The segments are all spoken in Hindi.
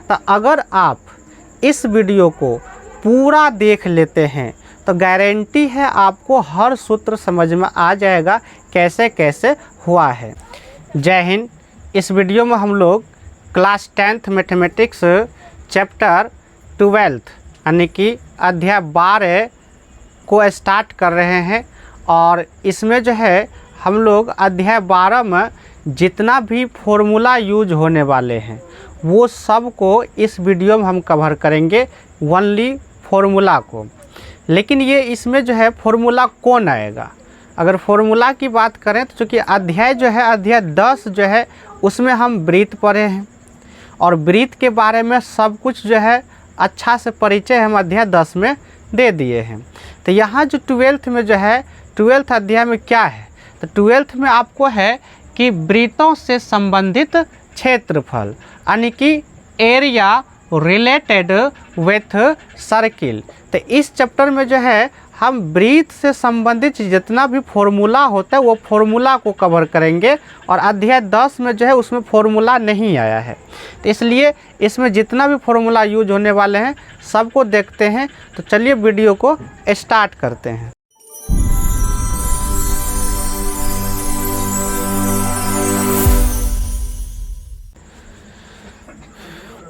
तो अगर आप इस वीडियो को पूरा देख लेते हैं तो गारंटी है आपको हर सूत्र समझ में आ जाएगा कैसे कैसे हुआ है। जय हिंद। इस वीडियो में हम लोग क्लास 10th मैथमेटिक्स चैप्टर 12 यानी कि अध्याय 12 को स्टार्ट कर रहे हैं और इसमें जो है हम लोग अध्याय 12 में जितना भी फॉर्मूला यूज होने वाले हैं वो सब को इस वीडियो में हम कवर करेंगे, ओनली फॉर्मूला को। लेकिन ये इसमें जो है फॉर्मूला कौन आएगा, अगर फॉर्मूला की बात करें तो चूँकि अध्याय जो है अध्याय 10 जो है उसमें हम वृत्त पढ़े हैं और वृत्त के बारे में सब कुछ जो है अच्छा से परिचय हम अध्याय 10 में दे दिए हैं। तो यहाँ जो 12th में जो है 12th अध्याय में क्या है, तो 12th में आपको है कि वृत्तों से संबंधित क्षेत्रफल यानी कि एरिया रिलेटेड विथ सर्किल। तो इस चैप्टर में जो है हम वृत्त से संबंधित जितना भी फॉर्मूला होता है वो फॉर्मूला को कवर करेंगे और अध्याय 10 में जो है उसमें फॉर्मूला नहीं आया है, तो इसलिए इसमें जितना भी फॉर्मूला यूज होने वाले हैं सबको देखते हैं। तो चलिए वीडियो को स्टार्ट करते हैं।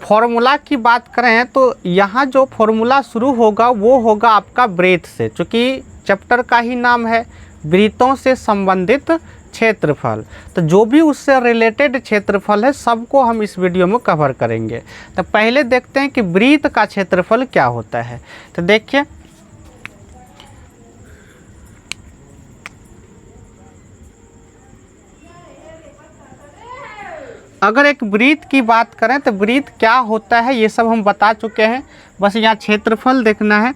फॉर्मूला की बात करें तो यहाँ जो फॉर्मूला शुरू होगा वो होगा आपका वृत्त से, चूँकि चैप्टर का ही नाम है वृत्तों से संबंधित क्षेत्रफल। तो जो भी उससे रिलेटेड क्षेत्रफल है सबको हम इस वीडियो में कवर करेंगे। तो पहले देखते हैं कि वृत्त का क्षेत्रफल क्या होता है। तो देखिए अगर एक वृत्त की बात करें तो वृत्त क्या होता है ये सब हम बता चुके हैं, बस यहाँ क्षेत्रफल देखना है।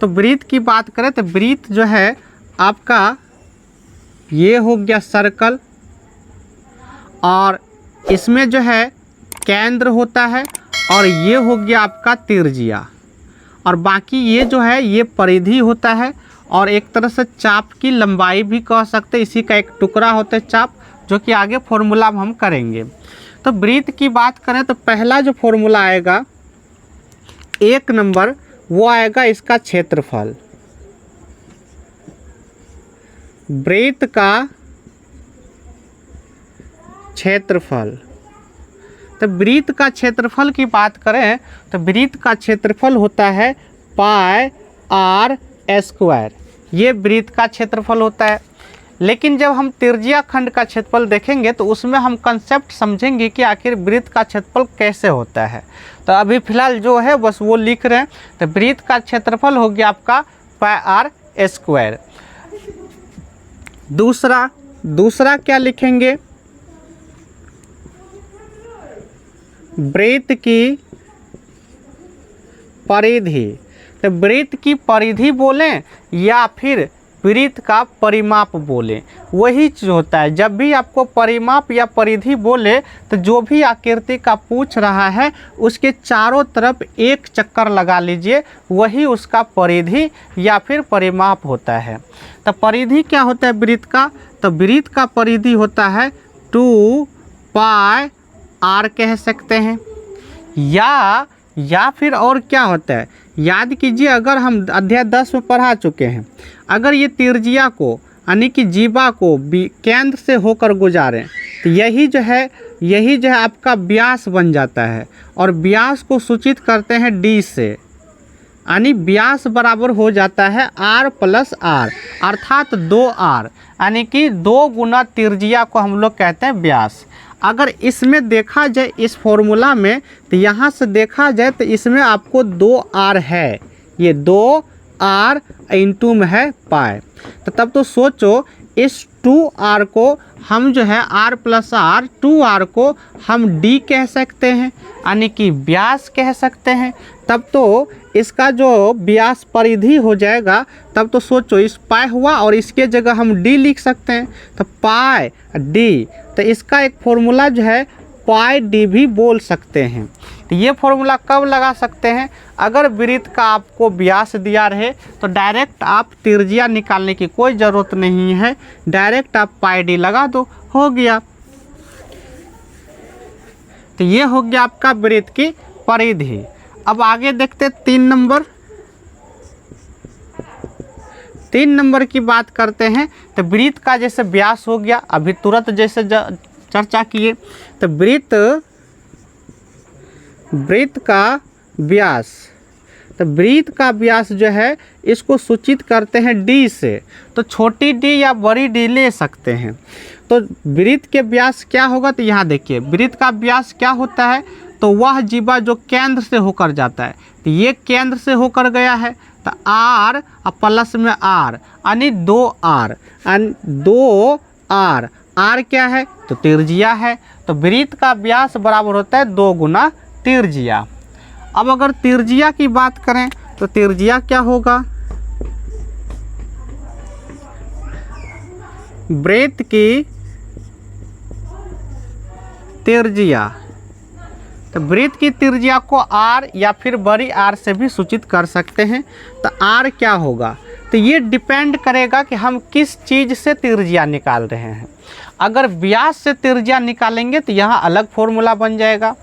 तो वृत्त की बात करें तो वृत्त जो है आपका ये हो गया सर्कल और इसमें जो है केंद्र होता है और ये हो गया आपका त्रिज्या और बाकी ये जो है ये परिधि होता है और एक तरह से चाप की लंबाई भी कह सकते हैं, इसी का एक टुकड़ा होता है चाप, जो कि आगे फॉर्मूला हम करेंगे। तो वृत्त की बात करें तो पहला जो फॉर्मूला आएगा 1 नंबर वो आएगा इसका क्षेत्रफल, वृत्त का क्षेत्रफल। तो वृत्त का क्षेत्रफल की बात करें तो वृत्त का क्षेत्रफल होता है पाई आर स्क्वायर, ये वृत्त का क्षेत्रफल होता है। लेकिन जब हम त्रिज्या खंड का क्षेत्रफल देखेंगे तो उसमें हम कंसेप्ट समझेंगे कि आखिर वृत्त का क्षेत्रफल कैसे होता है। तो अभी फिलहाल जो है बस वो लिख रहे हैं। तो वृत्त का क्षेत्रफल हो गया आपका पाई आर स्क्वायर। दूसरा क्या लिखेंगे, वृत्त की परिधि। तो वृत्त की परिधि बोलें या फिर वृत्त का परिमाप बोले, वही चीज़ होता है। जब भी आपको परिमाप या परिधि बोले तो जो भी आकृति का पूछ रहा है उसके चारों तरफ एक चक्कर लगा लीजिए, वही उसका परिधि या फिर परिमाप होता है। तो परिधि क्या होता है वृत्त का, तो वृत्त का परिधि होता है 2 पाई आर कह सकते हैं, या फिर और क्या होता है याद कीजिए, अगर हम अध्याय 10 में पढ़ा चुके हैं, अगर ये त्रिज्या को यानी कि जीवा को केंद्र से होकर गुजारें तो यही जो है आपका व्यास बन जाता है और व्यास को सूचित करते हैं डी से, यानी व्यास बराबर हो जाता है r + r अर्थात 2r, यानी कि 2 गुना त्रिज्या को हम लोग कहते हैं व्यास। अगर इसमें देखा जाए इस फॉर्मूला में तो यहाँ से देखा जाए तो इसमें आपको 2r है, ये 2r इंटू में है पाई। तो तब तो सोचो इस 2r को हम जो है r + r 2r को हम d कह सकते हैं यानी कि व्यास कह सकते हैं। तब तो इसका जो व्यास परिधि हो जाएगा, तब तो सोचो इस पाई हुआ और इसके जगह हम d लिख सकते हैं, तो पाई d। तो इसका एक फॉर्मूला जो है पाई d भी बोल सकते हैं। तो ये फॉर्मूला कब लगा सकते हैं, अगर वृत्त का आपको व्यास दिया रहे तो डायरेक्ट आप त्रिज्या निकालने की कोई ज़रूरत नहीं है, डायरेक्ट आप पाई d लगा दो, हो गया। तो ये हो गया आपका वृत्त की परिधि। अब आगे देखते 3 नंबर की बात करते हैं। तो वृत्त का जैसे व्यास हो गया, अभी तुरंत जैसे चर्चा किए, तो वृत्त का व्यास, तो वृत्त का व्यास जो है इसको सूचित करते हैं डी से। तो छोटी डी या बड़ी डी ले सकते हैं। तो वृत्त के व्यास क्या होगा, तो यहाँ देखिए वृत्त का व्यास क्या होता है, तो वह जीवा जो केंद्र से होकर जाता है। तो ये केंद्र से होकर गया है, तो आर और प्लस में आर यानी 2r, आर क्या है, तो त्रिज्या है। तो वृत्त का व्यास बराबर होता है 2 गुना त्रिज्या। अब अगर त्रिज्या की बात करें तो त्रिज्या क्या होगा, वृत्त की त्रिज्या। तो वृत्त की त्रिज्या को r या फिर बड़ी r से भी सूचित कर सकते हैं। तो r क्या होगा, तो ये डिपेंड करेगा कि हम किस चीज़ से त्रिज्या निकाल रहे हैं। अगर व्यास से त्रिज्या निकालेंगे तो यहाँ अलग फॉर्मूला बन जाएगा।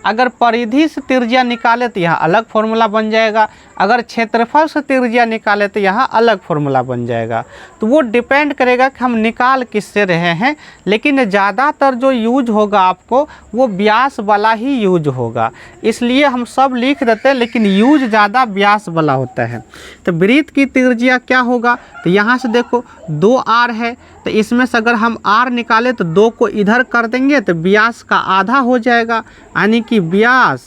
अगर परिधि से त्रिज्या निकाले तो यहाँ अलग फॉर्मूला बन जाएगा। अगर क्षेत्रफल से त्रिज्या निकाले तो यहाँ अलग फॉर्मूला बन जाएगा। तो वो डिपेंड करेगा कि हम निकाल किससे रहे हैं, लेकिन ज़्यादातर जो यूज होगा आपको वो व्यास वाला ही यूज होगा। इसलिए हम सब लिख देते हैं, लेकिन यूज ज़्यादा व्यास वाला होता है। तो वृत्त की त्रिज्या क्या होगा, तो यहाँ से देखो 2r है, तो इसमें से अगर हम r निकालें तो 2 को इधर कर देंगे तो व्यास का आधा हो जाएगा, यानी कि व्यास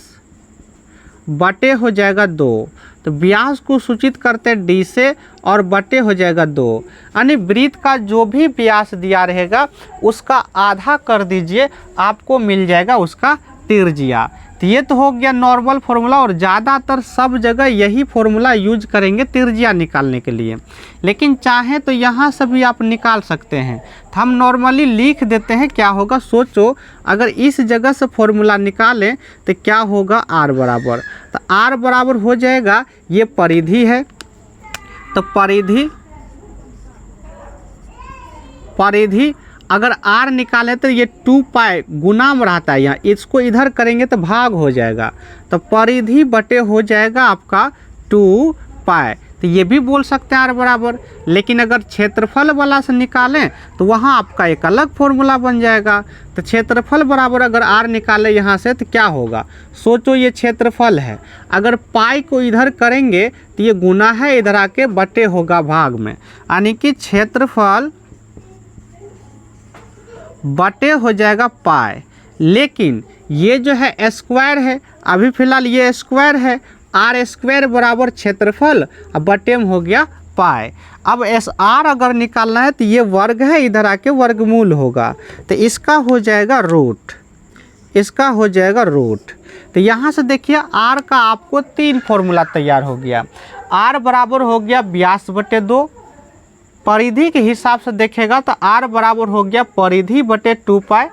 बटे हो जाएगा 2। तो व्यास को सूचित करते हैं डी से और बटे हो जाएगा 2, यानी वृत्त का जो भी व्यास दिया रहेगा उसका आधा कर दीजिए, आपको मिल जाएगा उसका त्रिज्या। तो ये तो हो गया नॉर्मल फार्मूला, और ज़्यादातर सब जगह यही फार्मूला यूज करेंगे त्रिज्या निकालने के लिए। लेकिन चाहें तो यहाँ से भी आप निकाल सकते हैं। तो हम नॉर्मली लिख देते हैं क्या होगा। सोचो अगर इस जगह से फार्मूला निकालें तो क्या होगा, r बराबर, तो r बराबर हो जाएगा, ये परिधि है, तो परिधि अगर r निकालें तो ये 2 पाई गुना में रहता है, यहाँ इसको इधर करेंगे तो भाग हो जाएगा। तो परिधि बटे हो जाएगा आपका 2 पाई। तो ये भी बोल सकते हैं r बराबर। लेकिन अगर क्षेत्रफल वाला से निकालें तो वहाँ आपका एक अलग फॉर्मूला बन जाएगा। तो क्षेत्रफल बराबर अगर r निकालें यहाँ से तो क्या होगा, सोचो ये क्षेत्रफल है, अगर पाई को इधर करेंगे तो ये गुना है, इधर आके बटे होगा भाग में, यानी कि क्षेत्रफल बटे हो जाएगा पाई। लेकिन ये जो है स्क्वायर है, अभी फिलहाल ये स्क्वायर है, r स्क्वायर बराबर क्षेत्रफल अब बटे में हो गया पाई। अब r अगर निकालना है तो ये वर्ग है, इधर आके वर्गमूल होगा, तो इसका हो जाएगा रूट, इसका हो जाएगा रूट। तो यहाँ से देखिए r का आपको 3 फॉर्मूला तैयार हो गया। r बराबर हो गया व्यास बटे 2, परिधि के हिसाब से देखेगा तो r बराबर हो गया परिधि बटे 2 पाई।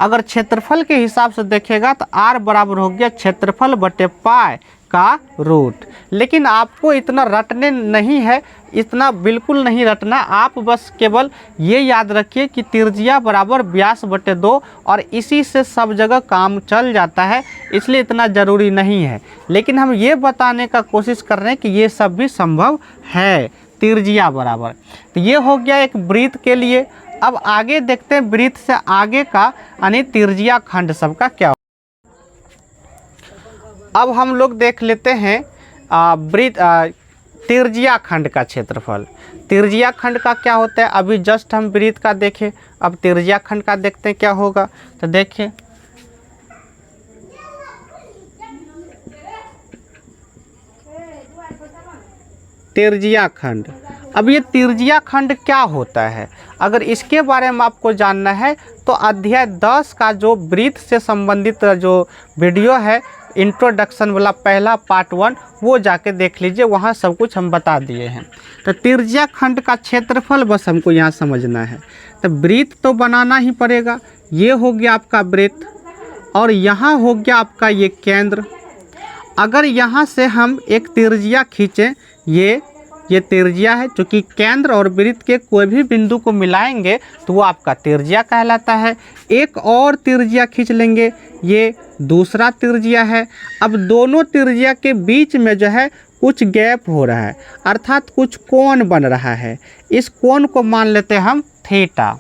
अगर क्षेत्रफल के हिसाब से देखेगा तो r बराबर हो गया क्षेत्रफल बटे पाई का रूट। लेकिन आपको इतना रटने नहीं है, इतना बिल्कुल नहीं रटना। आप बस केवल ये याद रखिए कि त्रिज्या बराबर व्यास बटे 2, और इसी से सब जगह काम चल जाता है, इसलिए इतना ज़रूरी नहीं है। लेकिन हम ये बताने का कोशिश कर रहे हैं कि ये सब भी संभव है त्रिज्या बराबर। तो ये हो गया एक वृत्त के लिए। अब आगे देखते हैं वृत्त से आगे का यानी त्रिज्या खंड सबका क्या। अब हम लोग देख लेते हैं वृत्त त्रिज्या खंड का क्षेत्रफल। त्रिज्या खंड का क्या होता है, अभी जस्ट हम वृत्त का देखें, अब त्रिज्या खंड का देखते हैं क्या होगा। तो देखिए त्रिज्या खंड। अब ये त्रिज्या खंड क्या होता है, अगर इसके बारे में आपको जानना है तो अध्याय 10 का जो वृत्त से संबंधित जो वीडियो है इंट्रोडक्शन वाला पहला पार्ट 1 वो जाके देख लीजिए, वहाँ सब कुछ हम बता दिए हैं। तो त्रिज्या खंड का क्षेत्रफल बस हमको यहाँ समझना है। तो वृत्त तो बनाना ही पड़ेगा, ये हो गया आपका वृत्त और यहाँ हो गया आपका ये केंद्र। अगर यहाँ से हम एक त्रिज्या खींचें, ये ये त्रिज्या है, चूँकि केंद्र और वृत्त के कोई भी बिंदु को मिलाएंगे तो वो आपका त्रिज्या कहलाता है। एक और त्रिज्या खींच लेंगे, ये दूसरा त्रिज्या है। अब दोनों त्रिज्या के बीच में जो है कुछ गैप हो रहा है, अर्थात कुछ कोण बन रहा है। इस कोण को मान लेते हैं हम थीटा।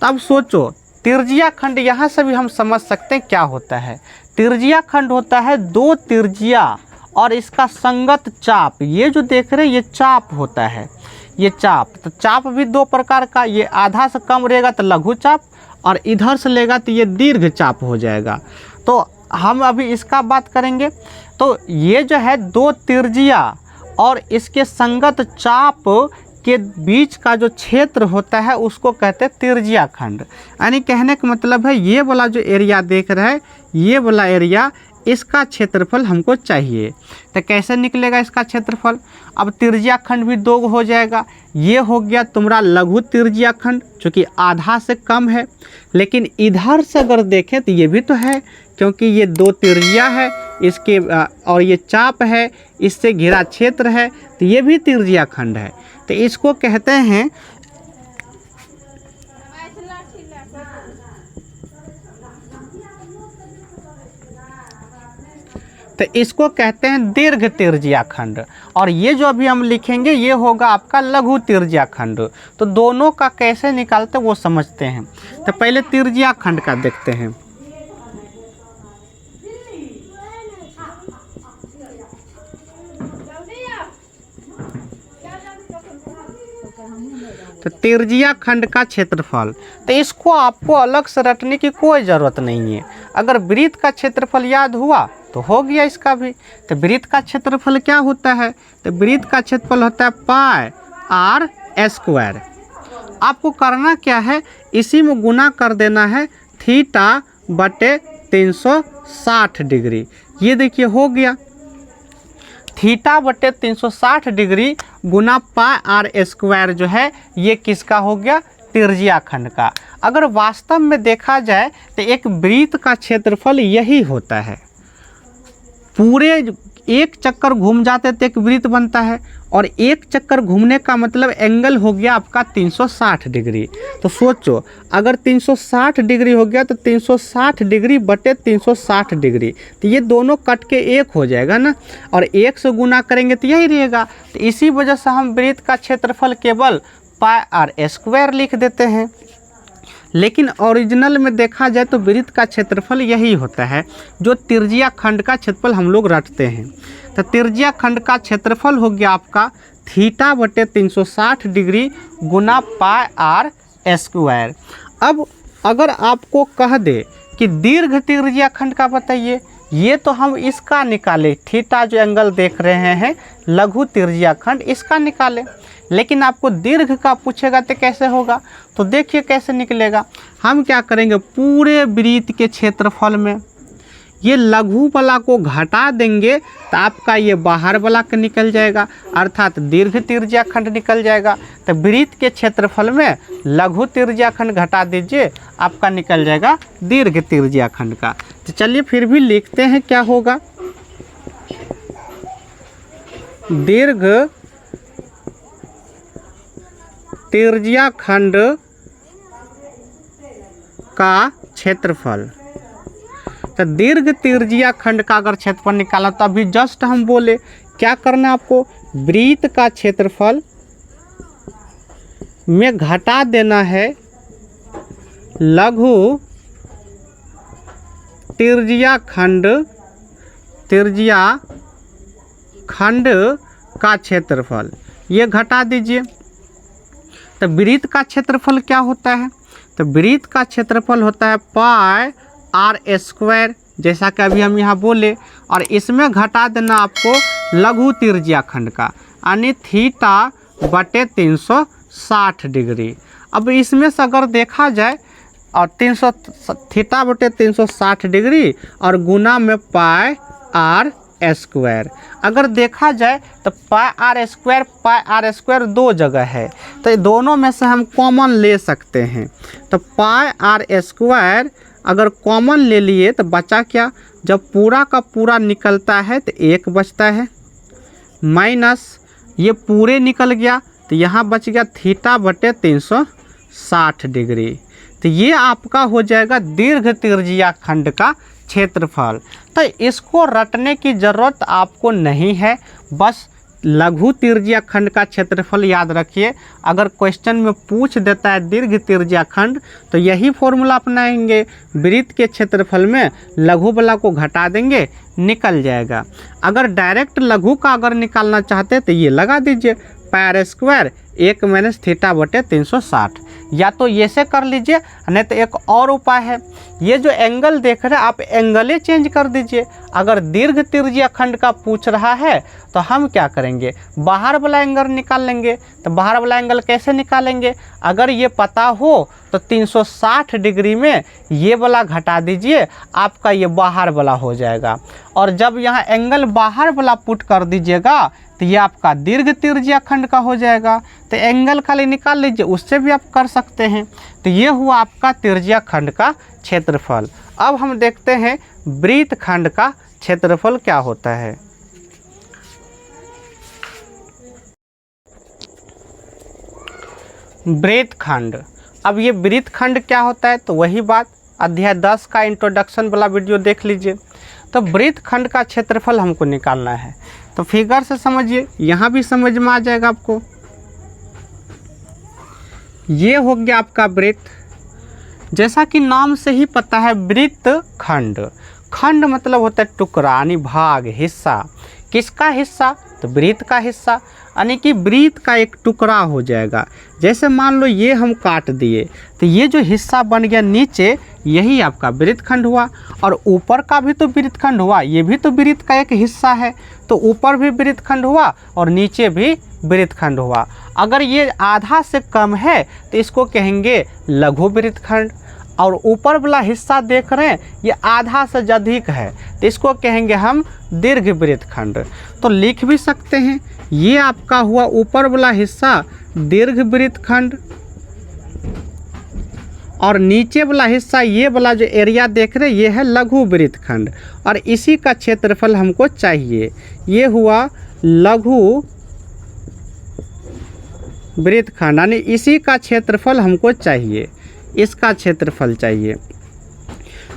तो अब सोचो, त्रिज्या खंड यहाँ से भी हम समझ सकते हैं क्या होता है। त्रिज्या खंड होता है दो त्रिज्या और इसका संगत चाप। ये जो देख रहे हैं ये चाप होता है, ये चाप। तो चाप भी दो प्रकार का, ये आधा से कम रहेगा तो लघु चाप, और इधर से लेगा तो ये दीर्घ चाप हो जाएगा। तो हम अभी इसका बात करेंगे। तो ये जो है दो त्रिज्या और इसके संगत चाप के बीच का जो क्षेत्र होता है उसको कहते हैं त्रिज्या खंड। यानी कहने का मतलब है ये वाला जो एरिया देख रहे हैं, ये वाला एरिया, इसका क्षेत्रफल हमको चाहिए। तो कैसे निकलेगा इसका क्षेत्रफल? अब त्रिज्या खंड भी दो हो जाएगा। ये हो गया तुम्हारा लघु त्रिज्या खंड, चूँकि आधा से कम है। लेकिन इधर से अगर देखें तो ये भी तो है, क्योंकि ये दो त्रिज्या है इसके और ये चाप है, इससे घिरा क्षेत्र है, तो ये भी त्रिज्या खंड है। तो इसको कहते हैं दीर्घ त्रिज्या खंड। और ये जो अभी हम लिखेंगे ये होगा आपका लघु त्रिज्या खंड। तो दोनों का कैसे निकालते वो समझते हैं। तो पहले त्रिज्या खंड का देखते हैं। तो त्रिज्या खंड का क्षेत्रफल, तो इसको आपको अलग से रटने की कोई ज़रूरत नहीं है। अगर वृत्त का क्षेत्रफल याद हुआ तो हो गया इसका भी। तो वृत्त का क्षेत्रफल क्या होता है? तो वृत्त का क्षेत्रफल होता है पाई आर स्क्वायर। आपको करना क्या है, इसी में गुना कर देना है थीटा बटे 360 डिग्री। ये देखिए हो गया, थीटा बटे 360 डिग्री गुना पाई आर स्क्वायर जो है ये किसका हो गया? त्रिज्या खंड का। अगर वास्तव में देखा जाए तो एक वृत्त का क्षेत्रफल यही होता है। पूरे एक चक्कर घूम जाते तो एक वृत्त बनता है, और एक चक्कर घूमने का मतलब एंगल हो गया आपका 360 डिग्री। तो सोचो, अगर 360 डिग्री हो गया तो 360 डिग्री बटे 360 डिग्री, तो ये दोनों कट के एक हो जाएगा ना, और एक से गुना करेंगे तो यही रहेगा। तो इसी वजह से हम वृत्त का क्षेत्रफल केवल पाई आर स्क्वायर लिख देते हैं। लेकिन ओरिजिनल में देखा जाए तो वृत्त का क्षेत्रफल यही होता है जो त्रिज्या खंड का क्षेत्रफल हम लोग रटते हैं। तो त्रिज्या खंड का क्षेत्रफल हो गया आपका थीटा बटे 360 डिग्री गुना पाई आर स्क्वायर। अब अगर आपको कह दे कि दीर्घ त्रिज्या खंड का बताइए, ये तो हम इसका निकाले, थीटा जो एंगल देख रहे हैं लघु त्रिज्या खंड, इसका निकाले। लेकिन आपको दीर्घ का पूछेगा तो कैसे होगा? तो देखिए कैसे निकलेगा। हम क्या करेंगे, पूरे वृत्त के क्षेत्रफल में ये लघु वाला को घटा देंगे तो आपका ये बाहर वाला का निकल जाएगा, अर्थात दीर्घ त्रिज्या खंड निकल जाएगा। तो वृत्त के क्षेत्रफल में लघु त्रिज्या खंड घटा दीजिए, आपका निकल जाएगा दीर्घ त्रिज्या खंड का। तो चलिए फिर भी लिखते हैं क्या होगा। दीर्घ त्रिज्या खंड का क्षेत्रफल। तो दीर्घ त्रिज्या खंड का अगर क्षेत्रफल निकाला तो अभी जस्ट हम बोले क्या करना आपको, वृत्त का क्षेत्रफल में घटा देना है लघु त्रिज्या खंड का क्षेत्रफल, ये घटा दीजिए। तो वृत्त का क्षेत्रफल क्या होता है? तो वृत्त का क्षेत्रफल होता है पाई आर स्क्वायर, जैसा कि अभी हम यहाँ बोले, और इसमें घटा देना आपको लघु त्रिज्या खंड का, यानी थीटा बटे 360 डिग्री। अब इसमें से अगर देखा जाए और थीटा बटे 360 डिग्री और गुना में पाई आर स्क्वायर, अगर देखा जाए तो पाई आर स्क्वायर दो जगह है, तो दोनों में से हम कॉमन ले सकते हैं। तो पाई आर स्क्वायर अगर कॉमन ले लिए तो बचा क्या, जब पूरा का पूरा निकलता है तो एक बचता है, माइनस ये पूरे निकल गया तो यहाँ बच गया थीटा बटे 360 डिग्री। तो ये आपका हो जाएगा दीर्घ त्रिज्या खंड का क्षेत्रफल। तो इसको रटने की ज़रूरत आपको नहीं है, बस लघु त्रिज्या खंड का क्षेत्रफल याद रखिए। अगर क्वेश्चन में पूछ देता है दीर्घ त्रिज्या खंड तो यही फॉर्मूला अपनाएंगे, वृत्त के क्षेत्रफल में लघु वाला को घटा देंगे, निकल जाएगा। अगर डायरेक्ट लघु का अगर निकालना चाहते तो ये लगा दीजिए पाई स्क्वायर 1 माइनस थीटा बटे 360, या तो ये से कर लीजिए, नहीं तो एक और उपाय है, ये जो एंगल देख रहे हैं आप एंगल चेंज कर दीजिए। अगर दीर्घ त्रिज्या खंड का पूछ रहा है तो हम क्या करेंगे, बाहर वाला एंगल निकाल लेंगे। तो बाहर वाला एंगल कैसे निकालेंगे, अगर ये पता हो तो 360 डिग्री में ये वाला घटा दीजिए, आपका ये बाहर वाला हो जाएगा। और जब यहाँ एंगल बाहर वाला पुट कर दीजिएगा तो ये आपका दीर्घ त्रिज्या खंड का हो जाएगा। तो एंगल खाली निकाल लीजिए, उससे भी आप कर सकते हैं। तो ये हुआ आपका त्रिज्या खंड का क्षेत्रफल। अब हम देखते हैं वृत्त खंड का क्षेत्रफल क्या होता है। वृत्त खंड, अब ये वृत्त खंड क्या होता है तो वही बात अध्याय 10 का इंट्रोडक्शन वाला वीडियो देख लीजिए। तो वृत्त खंड का क्षेत्रफल हमको निकालना है, तो फिगर से समझिए, यहाँ भी समझ में आ जाएगा आपको। ये हो गया आपका वृत्त, जैसा कि नाम से ही पता है वृत्त खंड, खंड मतलब होता है टुकड़ा यानी भाग, हिस्सा। किसका हिस्सा, तो वृत्त का हिस्सा, यानी कि वृत्त का एक टुकड़ा हो जाएगा। जैसे मान लो ये हम काट दिए तो ये जो हिस्सा बन गया नीचे, यही आपका वृत्त खंड हुआ। और ऊपर का भी तो वृत्त खंड हुआ, ये भी तो वृत्त का एक हिस्सा है। तो ऊपर भी वृत्त खंड हुआ और नीचे भी वृत्त खंड हुआ। अगर ये आधा से कम है तो इसको कहेंगे लघु वृत्त खंड। और ऊपर वाला हिस्सा देख रहे हैं ये आधा से अधिक है तो इसको कहेंगे हम दीर्घ वृत्त खंड। तो लिख भी सकते हैं, ये आपका हुआ ऊपर वाला हिस्सा दीर्घ वृत्त खंड, और नीचे वाला हिस्सा ये वाला जो एरिया देख रहे हैं ये है लघु वृत्त खंड। और इसी का क्षेत्रफल हमको चाहिए, ये हुआ लघु वृत्त खंड, यानी इसी का क्षेत्रफल हमको चाहिए, इसका क्षेत्रफल चाहिए।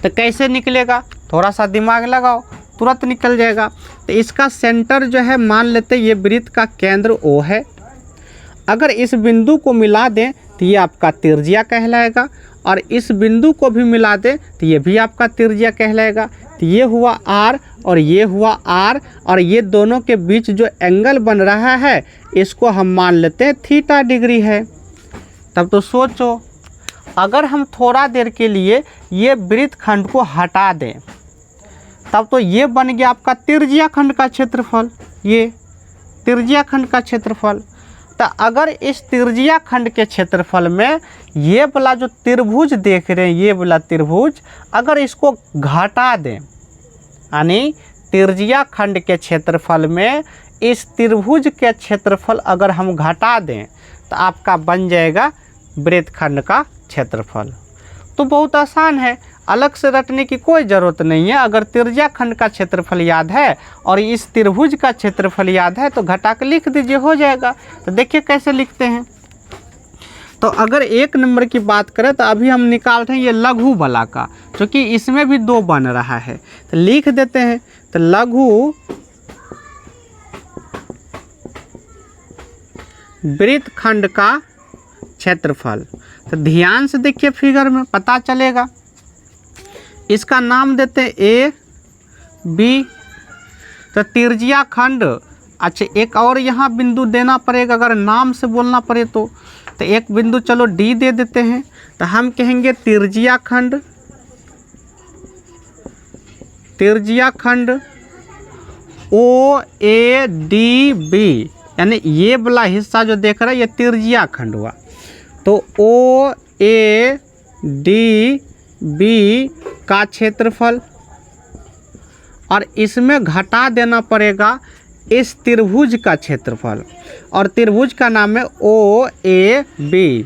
तो कैसे निकलेगा, थोड़ा सा दिमाग लगाओ, तुरंत निकल जाएगा। तो इसका सेंटर जो है मान लेते ये वृत्त का केंद्र O है। अगर इस बिंदु को मिला दें तो ये आपका त्रिज्या कहलाएगा, और इस बिंदु को भी मिला दें तो ये भी आपका त्रिज्या कहलाएगा। तो ये हुआ R और ये हुआ R, और ये दोनों के बीच जो एंगल बन रहा है इसको हम मान लेते हैं थीटा डिग्री है। तब तो सोचो, अगर हम थोड़ा देर के लिए ये वृत्त खंड को हटा दें तब तो ये बन गया आपका त्रिज्या खंड का क्षेत्रफल, ये त्रिज्या खंड का क्षेत्रफल। तो अगर इस त्रिज्या खंड के क्षेत्रफल में ये वाला जो त्रिभुज देख रहे हैं, ये वाला त्रिभुज, अगर इसको घटा दें, यानी त्रिज्या खंड के क्षेत्रफल में इस त्रिभुज के क्षेत्रफल अगर हम घटा दें तो आपका बन जाएगा वृत्त खंड का क्षेत्रफल। तो बहुत आसान है, अलग से रटने की कोई ज़रूरत नहीं है। अगर त्रिज्या खंड का क्षेत्रफल याद है और इस त्रिभुज का क्षेत्रफल याद है तो घटा के लिख दीजिए, हो जाएगा। तो देखिए कैसे लिखते हैं। तो अगर 1 नंबर की बात करें तो अभी हम निकाल रहे हैं ये लघु वाला का, क्योंकि इसमें भी 2 बन रहा है। तो लिख देते हैं, तो लघु वृत्त खंड का क्षेत्रफल। तो ध्यान से देखिए फिगर में पता चलेगा। इसका नाम देते हैं ए बी। तो त्रिज्या खंड, अच्छा एक और यहाँ बिंदु देना पड़ेगा अगर नाम से बोलना पड़े तो एक बिंदु चलो डी दे देते हैं। तो हम कहेंगे त्रिज्या खंड, त्रिज्या खंड ओ ए डी बी, यानी ये वाला हिस्सा जो देख रहा है ये त्रिज्या खंड हुआ। तो ओ ए डी बी का क्षेत्रफल, और इसमें घटा देना पड़ेगा इस त्रिभुज का क्षेत्रफल, और त्रिभुज का नाम है ओ ए बी।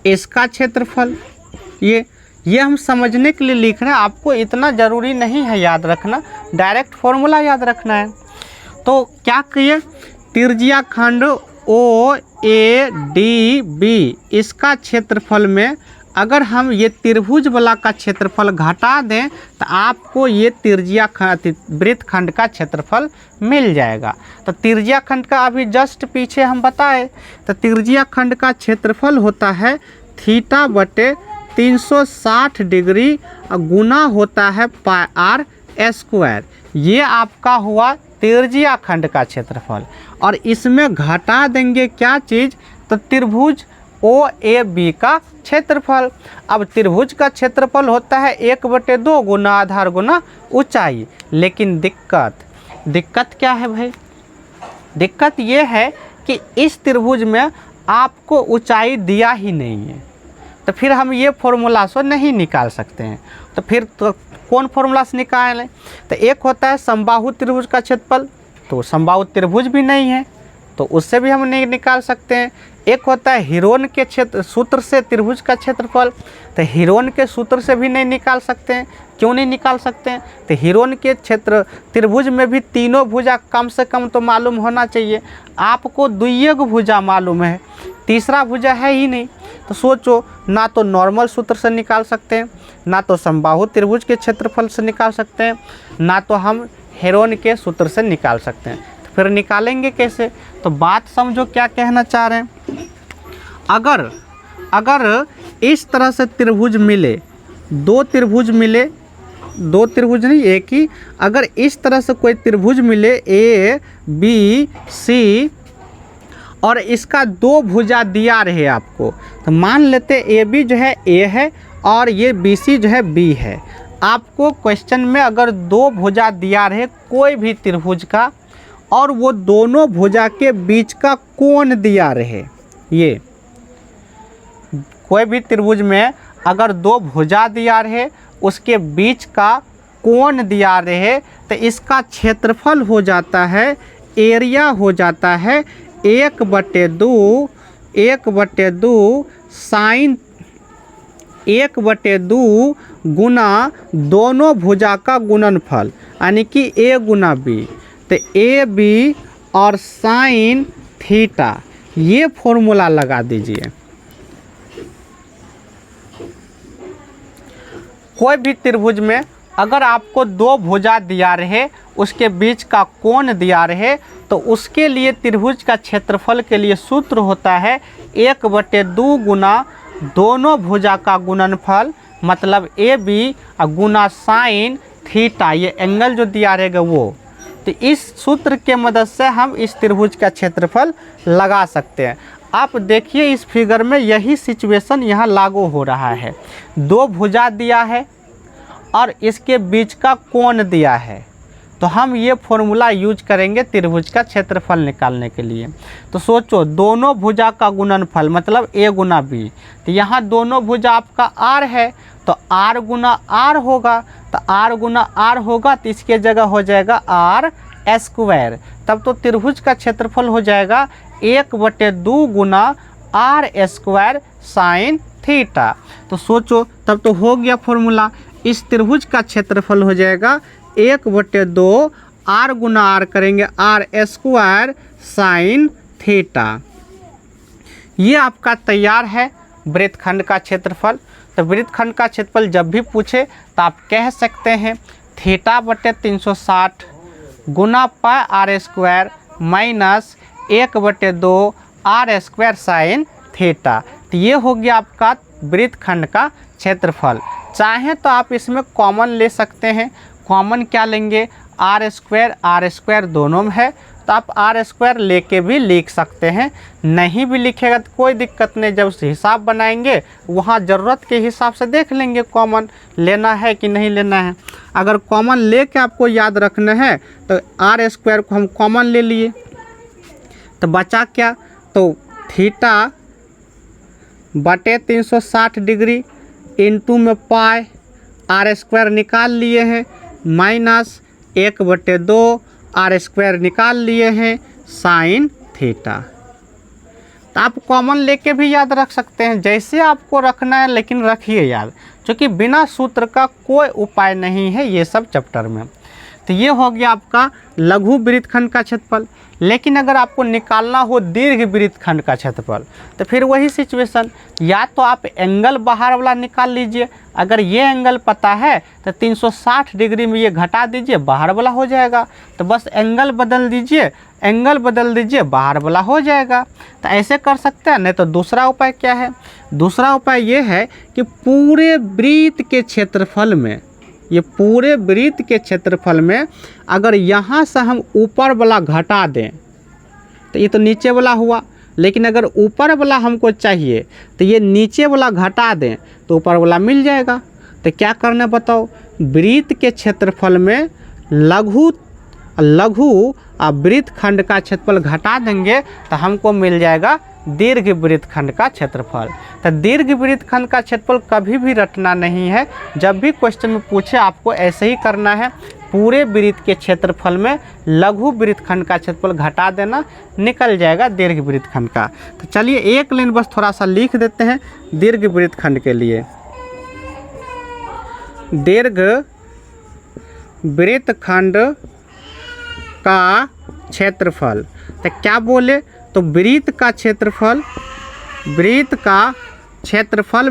इसका क्षेत्रफल ये हम समझने के लिए लिख रहे हैं, आपको इतना ज़रूरी नहीं है याद रखना, डायरेक्ट फॉर्मूला याद रखना है। तो क्या कहिए, त्रिज्या खंड OADB इसका क्षेत्रफल में अगर हम ये त्रिभुज वाला का क्षेत्रफल घटा दें तो आपको ये त्रिज्या वृत्तखंड का क्षेत्रफल मिल जाएगा। तो त्रिज्या खंड का अभी जस्ट पीछे हम बताए, तो त्रिज्या खंड का क्षेत्रफल होता है थीटा बटे 360 डिग्री गुना होता है पाई आर स्क्वायर। ये आपका हुआ त्रिज्या खंड का क्षेत्रफल। और इसमें घटा देंगे क्या चीज़, तो त्रिभुज OAB का क्षेत्रफल। अब त्रिभुज का क्षेत्रफल होता है 1/2 गुना आधार गुना ऊंचाई। लेकिन दिक्कत क्या है भाई, दिक्कत ये है कि इस त्रिभुज में आपको ऊंचाई दिया ही नहीं है, तो फिर हम ये फॉर्मूला से नहीं निकाल सकते हैं। तो फिर तो कौन फॉर्मूला से निकालें, तो एक होता है समबाहु त्रिभुज का क्षेत्रफल, तो समबाहु त्रिभुज भी नहीं है तो उससे भी हम नहीं निकाल सकते हैं। एक होता है हीरोन के सूत्र से त्रिभुज का क्षेत्रफल, तो हीरोन के सूत्र से भी नहीं निकाल सकते हैं। क्यों नहीं निकाल सकते हैं, तो हीरोन के त्रिभुज में भी तीनों भुजा कम से कम तो मालूम होना चाहिए। आपको द्वितीय भुजा मालूम है, तीसरा भुजा है ही नहीं। तो सोचो, ना तो नॉर्मल सूत्र से निकाल सकते हैं, ना तो समबाहु त्रिभुज के क्षेत्रफल से निकाल सकते हैं, ना तो हम हीरोन के सूत्र से निकाल सकते हैं। तो फिर निकालेंगे कैसे, तो बात समझो क्या कहना चाह रहे हैं। अगर इस तरह से त्रिभुज मिले, दो त्रिभुज नहीं एक ही, अगर इस तरह से कोई त्रिभुज मिले ABC और इसका दो भुजा दिया रहे आपको, तो मान लेते AB जो है A है और ये BC जो है B है। आपको क्वेश्चन में अगर दो भुजा दिया रहे कोई भी त्रिभुज का और वो दोनों भुजा के बीच का कोण दिया रहे, ये कोई भी त्रिभुज में अगर दो भुजा दिया रहे उसके बीच का कोण दिया रहे, तो इसका क्षेत्रफल हो जाता है, एरिया हो जाता है 1/2 साइन 1/2 गुना दोनों भुजा का गुणनफल, यानी कि A गुना B। तो AB और साइन थीटा, ये फॉर्मूला लगा दीजिए। कोई भी त्रिभुज में अगर आपको दो भुजा दिया रहे उसके बीच का कोण दिया रहे, तो उसके लिए त्रिभुज का क्षेत्रफल के लिए सूत्र होता है 1/2 गुना दोनों भुजा का गुणनफल, मतलब AB गुना साइन थीटा, ये एंगल जो दिया रहेगा वो। तो इस सूत्र के मदद से हम इस त्रिभुज का क्षेत्रफल लगा सकते हैं। आप देखिए इस फिगर में यही सिचुएशन यहाँ लागू हो रहा है। दो भुजा दिया है और इसके बीच का कोण दिया है, तो हम ये फॉर्मूला यूज करेंगे त्रिभुज का क्षेत्रफल निकालने के लिए। तो सोचो, दोनों भुजा का गुणनफल मतलब A गुना B, तो यहाँ दोनों भुजा आपका R है तो R गुना R होगा, तो R गुना R होगा तो इसके जगह हो जाएगा R स्क्वायर। तब तो त्रिभुज का क्षेत्रफल हो जाएगा 1/2 गुना R स्क्वायर साइन थीटा। तो सोचो, तब तो हो गया फॉर्मूला, इस त्रिभुज का क्षेत्रफल हो जाएगा 1/2 R गुना R करेंगे R स्क्वायर साइन थीटा। ये आपका तैयार है वृत्तखंड का क्षेत्रफल। तो वृत्तखंड का क्षेत्रफल जब भी पूछे तो आप कह सकते हैं θ/360 गुना पाई R square minus 1/2 R square sine theta. तो ये हो गया आपका वृत्तखंड का क्षेत्रफल। चाहें तो आप इसमें कॉमन ले सकते हैं। कॉमन क्या लेंगे, R स्क्वायर दोनों में है, तो आप R स्क्वायर लेके भी लिख सकते हैं। नहीं भी लिखेगा तो कोई दिक्कत नहीं, जब हिसाब बनाएंगे वहाँ ज़रूरत के हिसाब से देख लेंगे कॉमन लेना है कि नहीं लेना है। अगर कॉमन लेके आपको याद रखना है तो R स्क्वायर को हम कॉमन ले लिए, तो बचा क्या, तो θ/360 डिग्री इंटू में पाई R स्क्वायर निकाल लिए हैं, माइनस 1/2 R स्क्वायर निकाल लिए हैं साइन थीटा। तो आप कॉमन लेके भी याद रख सकते हैं, जैसे आपको रखना है, लेकिन रखिए याद, क्योंकि बिना सूत्र का कोई उपाय नहीं है ये सब चैप्टर में। तो ये हो गया आपका लघु वृत्तखंड का क्षेत्रफल। लेकिन अगर आपको निकालना हो दीर्घ वृत्तखंड का क्षेत्रफल तो फिर वही सिचुएशन, या तो आप एंगल बाहर वाला निकाल लीजिए। अगर ये एंगल पता है तो 360 डिग्री में ये घटा दीजिए, बाहर वाला हो जाएगा। तो बस एंगल बदल दीजिए, एंगल बदल दीजिए, बाहर वाला हो जाएगा। तो ऐसे कर सकते हैं। नहीं तो दूसरा उपाय क्या है? दूसरा उपाय ये है कि पूरे वृत्त के क्षेत्रफल में, ये पूरे वृत्त के क्षेत्रफल में अगर यहाँ से हम ऊपर वाला घटा दें तो ये तो नीचे वाला हुआ, लेकिन अगर ऊपर वाला हमको चाहिए तो ये नीचे वाला घटा दें तो ऊपर वाला मिल जाएगा। तो क्या करना बताओ? वृत्त के क्षेत्रफल में लघु वृत्तखंड का क्षेत्रफल घटा देंगे तो हमको मिल जाएगा दीर्घ वृत्तखंड का क्षेत्रफल। तो दीर्घ वृत्तखंड का क्षेत्रफल कभी भी रटना नहीं है। जब भी क्वेश्चन में पूछे आपको ऐसे ही करना है, पूरे वृत्त के क्षेत्रफल में लघु वृत्तखंड का क्षेत्रफल घटा देना, निकल जाएगा दीर्घ वृत्तखंड का। तो चलिए एक लाइन बस थोड़ा सा लिख देते हैं दीर्घ वृत्तखंड के लिए। दीर्घ वृत्तखंड का क्षेत्रफल, तो क्या बोले? तो वृत्त का क्षेत्रफल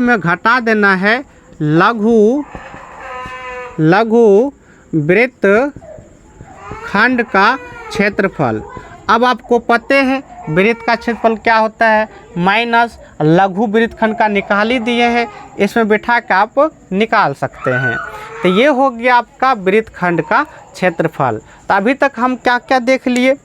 में घटा देना है लघु वृत्तखंड का क्षेत्रफल। अब आपको पते हैं वृत्त का क्षेत्रफल क्या होता है, माइनस लघु वृत्तखंड का निकाल ही दिए हैं, इसमें बैठा के आप निकाल सकते हैं। तो ये हो गया आपका वृत्तखंड का क्षेत्रफल। तो अभी तक हम क्या क्या देख लिए?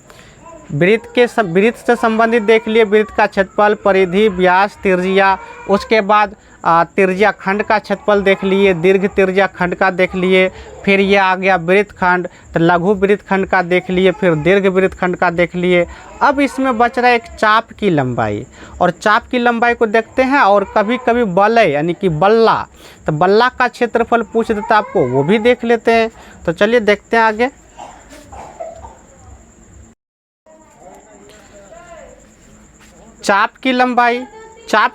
वृत्त से संबंधित देख लिए वृत्त का क्षेत्रफल, परिधि, व्यास, त्रिज्या। उसके बाद त्रिज्या खंड का क्षेत्रफल देख लिए, दीर्घ त्रिज्या खंड का देख लिए, फिर ये आ गया वृत्तखंड, तो लघु वृत्तखंड का देख लिए, फिर दीर्घ वृत्तखंड का देख लिए। अब इसमें बच रहा है एक चाप की लंबाई, और चाप की लंबाई को देखते हैं। और कभी कभी वलय यानी कि बल्ला, तो बल्ला का क्षेत्रफल पूछ देता आपको, वो भी देख लेते हैं। तो चलिए देखते हैं आगे। चाप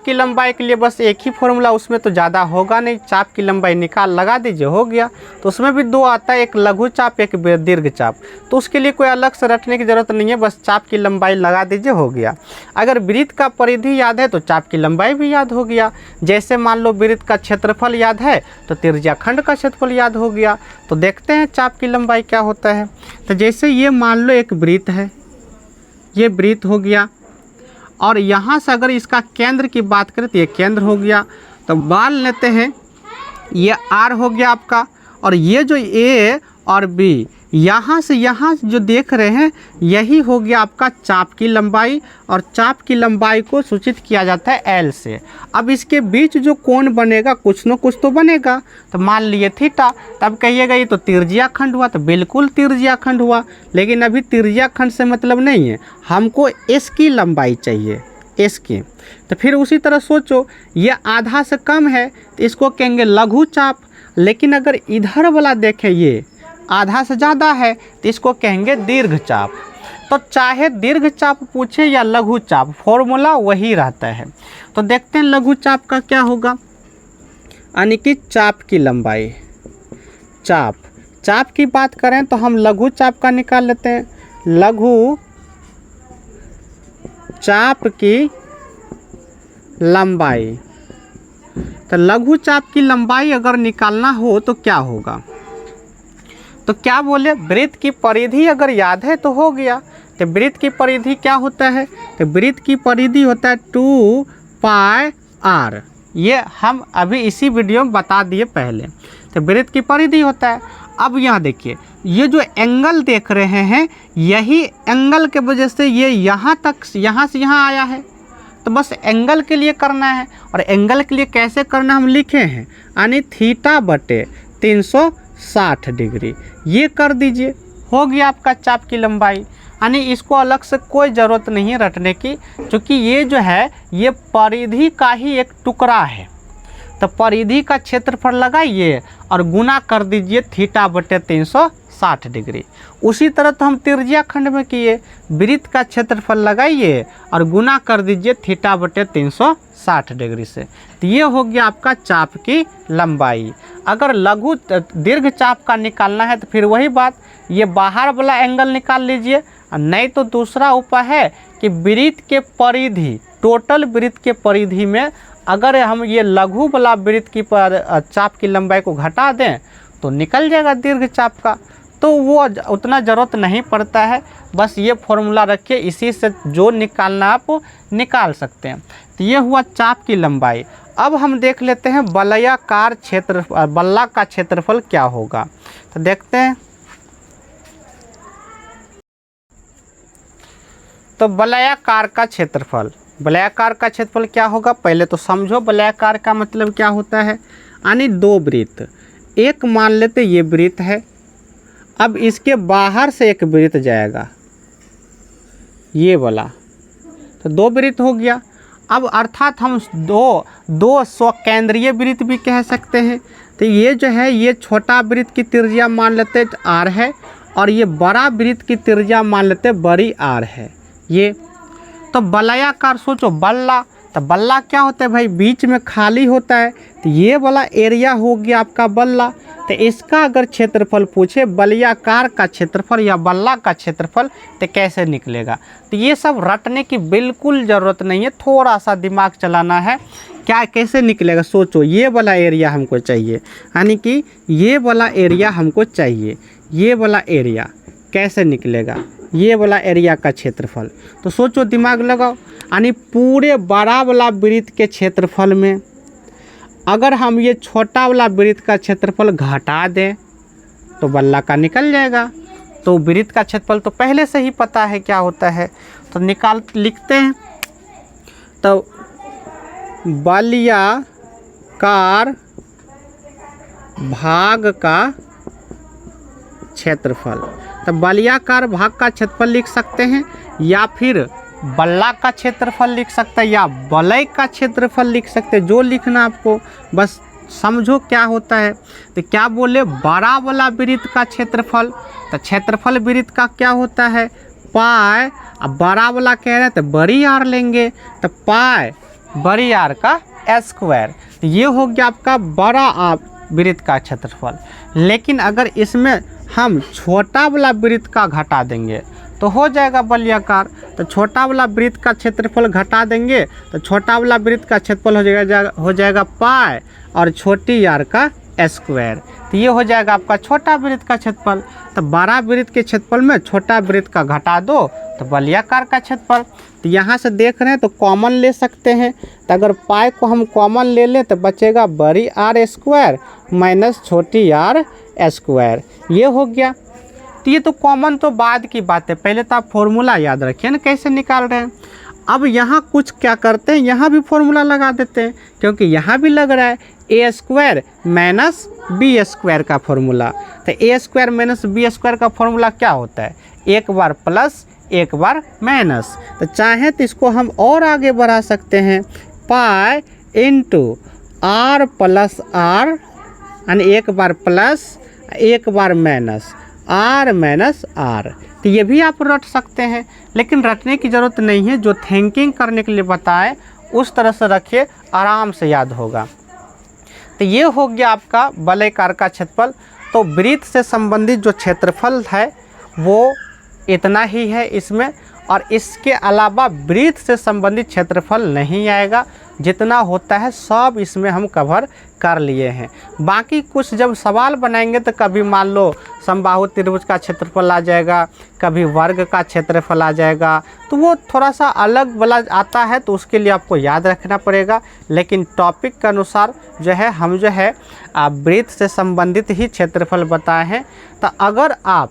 की लंबाई के लिए बस एक ही फॉर्मूला, उसमें तो ज़्यादा होगा नहीं। चाप की लंबाई निकाल लगा दीजिए, हो गया। तो उसमें भी दो आता है, एक लघु चाप एक दीर्घ चाप। तो उसके लिए कोई अलग से रटने की ज़रूरत नहीं है, बस चाप की लंबाई लगा दीजिए, हो गया। अगर वृत्त का परिधि याद है तो चाप की लंबाई भी याद हो गया। जैसे मान लो वृत्त का क्षेत्रफल याद है तो त्रिज्या खंड का क्षेत्रफल याद हो गया। तो देखते हैं चाप की लंबाई क्या होता है। तो जैसे ये मान लो एक वृत्त है, ये वृत्त हो गया, और यहाँ से अगर इसका केंद्र की बात करें तो ये केंद्र हो गया। तो मान लेते हैं ये R हो गया आपका, और ये जो A और B यहाँ से यहाँ जो देख रहे हैं यही हो गया आपका चाप की लंबाई, और चाप की लंबाई को सूचित किया जाता है L से। अब इसके बीच जो कोण बनेगा कुछ न कुछ तो बनेगा। तो मान लिए थीटा, तब कहिएगा ये तो त्रिज्या खंड हुआ, तो बिल्कुल त्रिज्या खंड हुआ। लेकिन अभी त्रिज्या खंड से मतलब नहीं है, हमको S की लंबाई चाहिए, S की। तो फिर उसी तरह सोचो, ये आधा से कम है तो इसको कहेंगे लघु चाप। लेकिन अगर इधर वाला देखें ये आधा से ज़्यादा है तो इसको कहेंगे दीर्घ चाप। तो चाहे दीर्घ चाप पूछे या लघु चाप, फॉर्मूला वही रहता है। तो देखते हैं लघु चाप का क्या होगा, यानी कि चाप की लंबाई। चाप की बात करें तो हम लघु चाप का निकाल लेते हैं। लघु चाप की लंबाई, तो लघु चाप की लंबाई अगर निकालना हो तो क्या होगा? तो क्या बोले, वृत्त की परिधि अगर याद है तो हो गया। तो वृत्त की परिधि क्या होता है? तो वृत्त की परिधि होता है 2πr। ये हम अभी इसी वीडियो में बता दिए पहले। तो वृत्त की परिधि होता है। अब यहाँ देखिए, ये जो एंगल देख रहे हैं, यही एंगल के वजह से ये यहाँ तक, यहाँ से यहाँ आया है। तो बस एंगल के लिए करना है, और एंगल के लिए कैसे करना हम लिखे हैं, यानी θ/360 डिग्री। ये कर दीजिए, हो गया आपका चाप की लंबाई। यानी इसको अलग से कोई ज़रूरत नहीं है रटने की, क्योंकि ये जो है ये परिधि का ही एक टुकड़ा है। तो परिधि का क्षेत्रफल लगाइए और गुना कर दीजिए θ/360 डिग्री। उसी तरह तो हम त्रिज्या खंड में किए, वृत्त का क्षेत्रफल लगाइए और गुना कर दीजिए θ/360 डिग्री से। तो ये हो गया आपका चाप की लंबाई। अगर लघु दीर्घ चाप का निकालना है तो फिर वही बात, ये बाहर वाला एंगल निकाल लीजिए, नहीं तो दूसरा उपाय है कि वृत्त के परिधि, टोटल वृत्त के परिधि में अगर हम ये लघु वाला वृत्त की चाप की लंबाई को घटा दें तो निकल जाएगा दीर्घ चाप का। तो वो उतना ज़रूरत नहीं पड़ता है, बस ये फॉर्मूला रखिए, इसी से जो निकालना आप निकाल सकते हैं। तो ये हुआ चाप की लंबाई। अब हम देख लेते हैं वलयाकार क्षेत्र, बल्ला का क्षेत्रफल क्या होगा। तो देखते हैं। तो वलयाकार का क्षेत्रफल, वलयाकार का क्षेत्रफल क्या होगा, पहले तो समझो वलयाकार का मतलब क्या होता है। यानी दो वृत्त, एक मान लेते ये वृत्त है, अब इसके बाहर से एक वृत्त जाएगा, ये वाला, तो दो वृत्त हो गया। अब अर्थात हम दो स्वकेंद्रीय वृत्त भी कह सकते हैं। तो ये जो है, ये छोटा वृत्त की त्रिज्या मान लेते r है, और ये बड़ा वृत्त की त्रिज्या मान लेते बड़ी r है। ये तो वलयाकार सोचो, बल्ला, तो बल्ला क्या होता है भाई, बीच में खाली होता है, तो ये वाला एरिया हो गया आपका बल्ला। तो इसका अगर क्षेत्रफल पूछे, वलयाकार का क्षेत्रफल या बल्ला का क्षेत्रफल, तो कैसे निकलेगा। तो ये सब रटने की बिल्कुल ज़रूरत नहीं है, थोड़ा सा दिमाग चलाना है। क्या कैसे निकलेगा, सोचो, ये वाला एरिया हमको चाहिए, यानी कि ये वाला एरिया हमको चाहिए, ये वाला एरिया कैसे निकलेगा, ये वाला एरिया का क्षेत्रफल। तो सोचो, दिमाग लगाओ, यानी पूरे बड़ा वाला वृत्त के क्षेत्रफल में अगर हम ये छोटा वाला वृत्त का क्षेत्रफल घटा दें तो बल्ला का निकल जाएगा। तो वृत्त का क्षेत्रफल तो पहले से ही पता है क्या होता है, तो लिखते हैं। तो वलयाकार भाग का क्षेत्रफल, तो वलयाकार भाग का क्षेत्रफल लिख सकते हैं, या फिर बल्ला का क्षेत्रफल लिख सकते हैं, या वलय का क्षेत्रफल लिख सकते हैं, जो लिखना आपको, बस समझो क्या होता है। तो क्या बोले, बड़ा वाला वृत्त का क्षेत्रफल, तो क्षेत्रफल वृत्त का क्या होता है, पाई, अब बड़ा वाला कह रहे हैं तो बड़ी आर लेंगे, तो पाई बड़ी आर का स्क्वायर। तो ये हो गया आपका बड़ा वृत्त का क्षेत्रफल। लेकिन अगर इसमें हम छोटा वाला वृत्त का घटा देंगे तो हो जाएगा वलयाकार। तो छोटा वाला वृत्त का क्षेत्रफल घटा देंगे तो छोटा वाला वृत्त का क्षेत्रफल हो जाएगा पाई और छोटी आर का स्क्वायर। तो ये हो जाएगा आपका छोटा वृत्त का क्षेत्रफल। तो बड़ा वृत्त के क्षेत्रफल में छोटा वृत्त का घटा दो तो वलयाकार का क्षेत्रफल। तो यहाँ से देख रहे हैं तो कॉमन ले सकते हैं। तो अगर पाई को हम कॉमन ले लें तो बचेगा बड़ी आर स्क्वायर माइनस छोटी आर स्क्वायर। ये हो गया। तो ये तो कॉमन तो बाद की बात है, पहले तो आप फॉर्मूला याद रखिए ना कैसे निकाल रहे हैं। अब यहाँ कुछ क्या करते हैं, यहाँ भी फॉर्मूला लगा देते हैं क्योंकि यहाँ भी लग रहा है ए स्क्वायर माइनस बी स्क्वायर का फॉर्मूला। तो ए स्क्वायर माइनस बी स्क्वायर का फॉर्मूला क्या होता है, एक बार प्लस एक बार माइनस। तो चाहे तो इसको हम और आगे बढ़ा सकते हैं, pi into r plus r, यानी एक बार प्लस एक बार माइनस, आर माइनस आर। तो ये भी आप रट सकते हैं, लेकिन रटने की ज़रूरत नहीं है। जो थिंकिंग करने के लिए बताएं उस तरह से रखिए, आराम से याद होगा। तो ये हो गया आपका वलयाकार का क्षेत्रफल। तो वृत्त से संबंधित जो क्षेत्रफल है वो इतना ही है इसमें, और इसके अलावा वृत्त से संबंधित क्षेत्रफल नहीं आएगा। जितना होता है सब इसमें हम कवर कर लिए हैं। बाकी कुछ जब सवाल बनाएंगे तो कभी मान लो समबाहु त्रिभुज का क्षेत्रफल आ जाएगा, कभी वर्ग का क्षेत्रफल आ जाएगा, तो वो थोड़ा सा अलग वाला आता है, तो उसके लिए आपको याद रखना पड़ेगा। लेकिन टॉपिक के अनुसार जो है हम जो है वृत्त से संबंधित ही क्षेत्रफल बताए हैं। तो अगर आप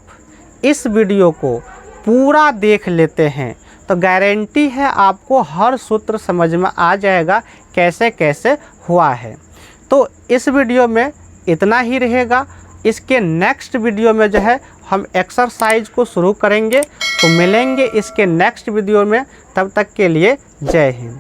इस वीडियो को पूरा देख लेते हैं तो गारंटी है आपको हर सूत्र समझ में आ जाएगा कैसे कैसे हुआ है। तो इस वीडियो में इतना ही रहेगा। इसके नेक्स्ट वीडियो में जो है हम एक्सरसाइज को शुरू करेंगे, तो मिलेंगे इसके नेक्स्ट वीडियो में। तब तक के लिए जय हिंद।